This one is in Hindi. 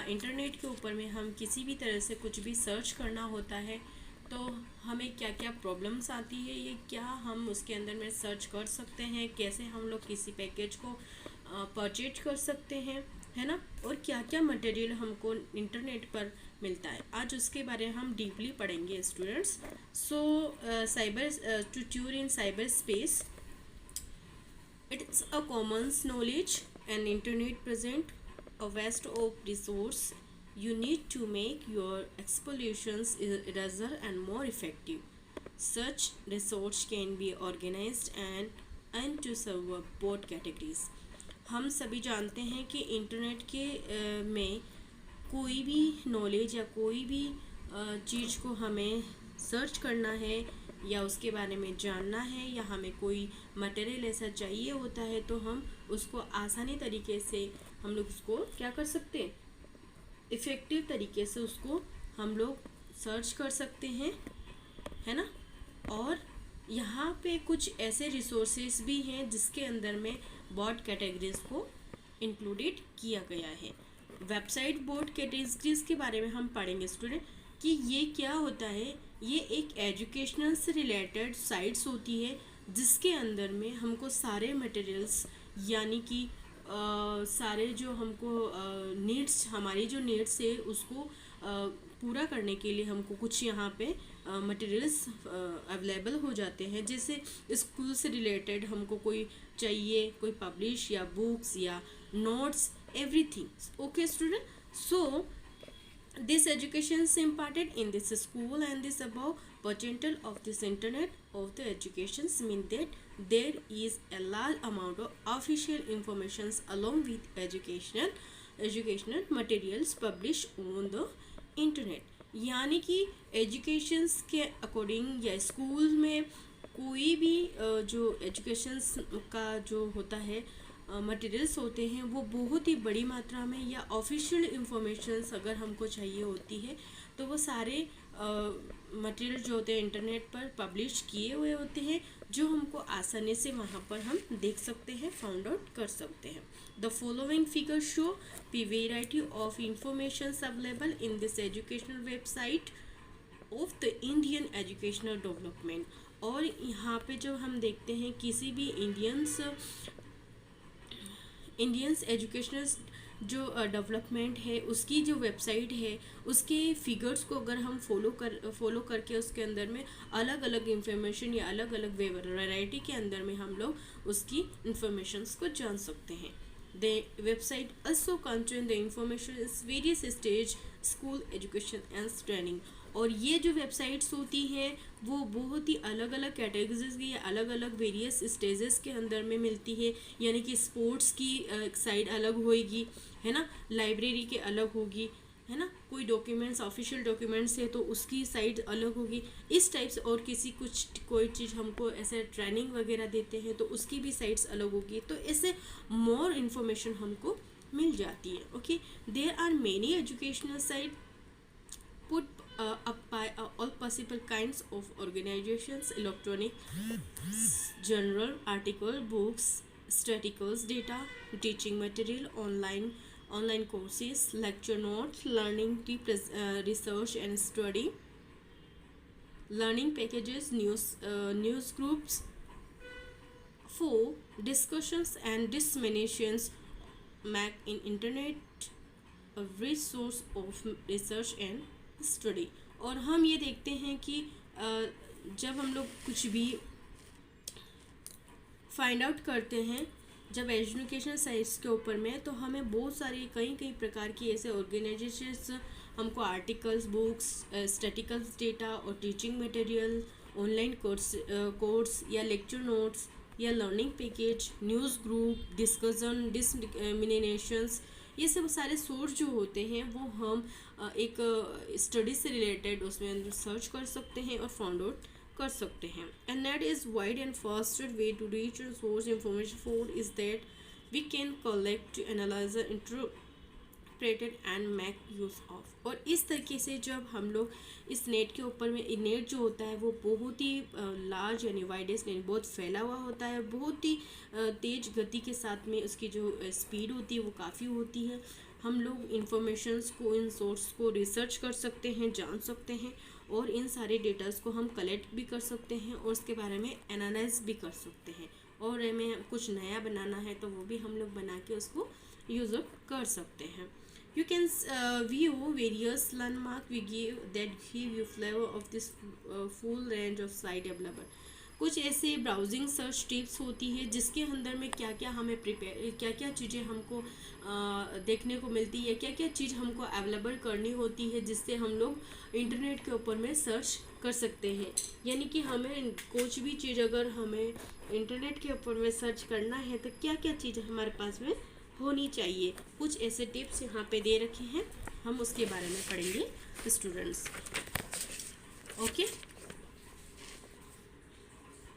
इंटरनेट के ऊपर में हम किसी भी तरह से कुछ भी सर्च करना होता है तो हमें क्या क्या प्रॉब्लम्स आती है, ये क्या हम उसके अंदर में सर्च कर सकते हैं, कैसे हम लोग किसी पैकेज को परचेज कर सकते हैं, है ना, और क्या क्या मटेरियल हमको इंटरनेट पर मिलता है, आज उसके बारे में हम डीपली पढ़ेंगे students. So cyber to tour in cyber space, it's a common knowledge and internet present a vast of resource you need to make your explorations easier and more effective. Such resource can be organized and to serve both categories. हम सभी जानते हैं कि इंटरनेट के में कोई भी नॉलेज या कोई भी चीज़ को हमें सर्च करना है या उसके बारे में जानना है या हमें कोई मटेरियल ऐसा चाहिए होता है तो हम उसको आसानी तरीके से हम लोग उसको क्या कर सकते हैं, इफ़ेक्टिव तरीके से उसको हम लोग सर्च कर सकते हैं, है ना। और यहाँ पे कुछ ऐसे रिसोर्सेज भी हैं जिसके अंदर में बोर्ड कैटेगरीज को इंक्लूडेड किया गया है। वेबसाइट बोर्ड कैटेगरीज के बारे में हम पढ़ेंगे स्टूडेंट कि ये क्या होता है। ये एक एजुकेशनल से रिलेटेड साइट्स होती है जिसके अंदर में हमको सारे मटेरियल्स यानी कि सारे जो हमको नीड्स, हमारी जो नीड्स है उसको पूरा करने के लिए हमको कुछ यहाँ पे मटेरियल्स अवेलेबल हो जाते हैं। जैसे स्कूल से रिलेटेड हमको कोई चाहिए, कोई पब्लिश या बुक्स या notes, everything. Okay student, so this education is imparted in this school and this above potential of this internet of the educations mean that there is a large amount of official informations along with educational materials published on the internet। यानी कि एजुकेशंस के अकॉर्डिंग या स्कूल में कोई भी जो एजुकेशंस का जो होता है मटेरियल्स होते हैं वो बहुत ही बड़ी मात्रा में या ऑफिशियल इंफॉर्मेशंस अगर हमको चाहिए होती है तो वो सारे मटेरियल जो होते हैं इंटरनेट पर पब्लिश किए हुए होते हैं जो हमको आसानी से वहाँ पर हम देख सकते हैं, फाउंड आउट कर सकते हैं। The following figure show the variety of informations available in this educational website of the Indian educational development. और यहाँ पे जो हम देखते हैं किसी भी इंडियंस एजुकेशनल जो डेवलपमेंट है उसकी जो वेबसाइट है उसके फिगर्स को अगर हम फॉलो करके उसके अंदर में अलग अलग इंफॉर्मेशन या अलग अलग वैरायटी के अंदर में हम लोग उसकी इंफॉर्मेशंस को जान सकते हैं। The website also contain the information is various stage school education and training. और ये जो वेबसाइट्स होती हैं वो बहुत ही अलग अलग कैटेगरीज की या अलग अलग वेरियस स्टेजेस के अंदर में मिलती है। यानी कि स्पोर्ट्स की साइड अलग होएगी, है ना, लाइब्रेरी के अलग होगी, है ना, कोई डॉक्यूमेंट्स ऑफिशियल डॉक्यूमेंट्स है तो उसकी साइड अलग होगी, इस टाइप से। और कोई चीज़ हमको ऐसे ट्रेनिंग वगैरह देते हैं तो उसकी भी साइट्स अलग होगी, तो इससे मोर इन्फॉर्मेशन हमको मिल जाती है। Okay, there are many educational site put up by all possible kinds of organizations, electronic journal article, books, staticals, data, teaching material, online courses, lecture notes, learning research and study, learning packages, news groups for discussions and disseminations make in internet a rich source of research and study. और हम ये देखते हैं कि जब हम लोग कुछ भी फाइंड आउट करते हैं जब एजुकेशन साइट्स के ऊपर में तो हमें बहुत सारी कई प्रकार की ऐसे ऑर्गेनाइजेशंस हमको आर्टिकल्स, बुक्स, स्टैटिकल्स डेटा और टीचिंग मटेरियल, ऑनलाइन कोर्स या लेक्चर नोट्स या learning package, news group, discussion, disseminations, ये सब सारे सोर्स जो होते हैं वो हम एक स्टडी से रिलेटेड उसमें सर्च कर सकते हैं और फाउंड आउट कर सकते हैं। And net is wide and faster way to reach source information for is that we can collect, analyze, interpreted and make use of. और इस तरीके से जब हम लोग इस नेट के ऊपर में, नेट जो होता है वो बहुत ही लार्ज यानी वाइडेस्ट यानी बहुत फैला हुआ होता है, बहुत ही तेज़ गति के साथ में उसकी जो स्पीड होती है वो काफ़ी होती है। हम लोग इंफॉर्मेशंस को, इन सोर्स को रिसर्च कर सकते हैं, जान सकते हैं, और इन सारे डेटास को हम कलेक्ट भी कर सकते हैं और उसके बारे में एनालाइज भी कर सकते हैं। और हमें कुछ नया बनाना है तो वो भी हम लोग बना के उसको यूज़ कर सकते हैं। You can view various landmark we give that give you flavor of this full range of site available। कुछ ऐसे ब्राउजिंग सर्च टिप्स होती है जिसके अंदर में क्या क्या हमें क्या क्या चीज़ें हमको देखने को मिलती है, क्या क्या चीज़ हमको अवेलेबल करनी होती है, जिससे हम लोग इंटरनेट के ऊपर में सर्च कर सकते हैं। यानी कि हमें कुछ भी चीज़ अगर हमें इंटरनेट के ऊपर में सर्च करना है तो क्या क्या चीज़ हमारे पास में होनी चाहिए, कुछ ऐसे टिप्स यहाँ पे दे रखे हैं, हम उसके बारे में पढ़ेंगे स्टूडेंट्स। ओके।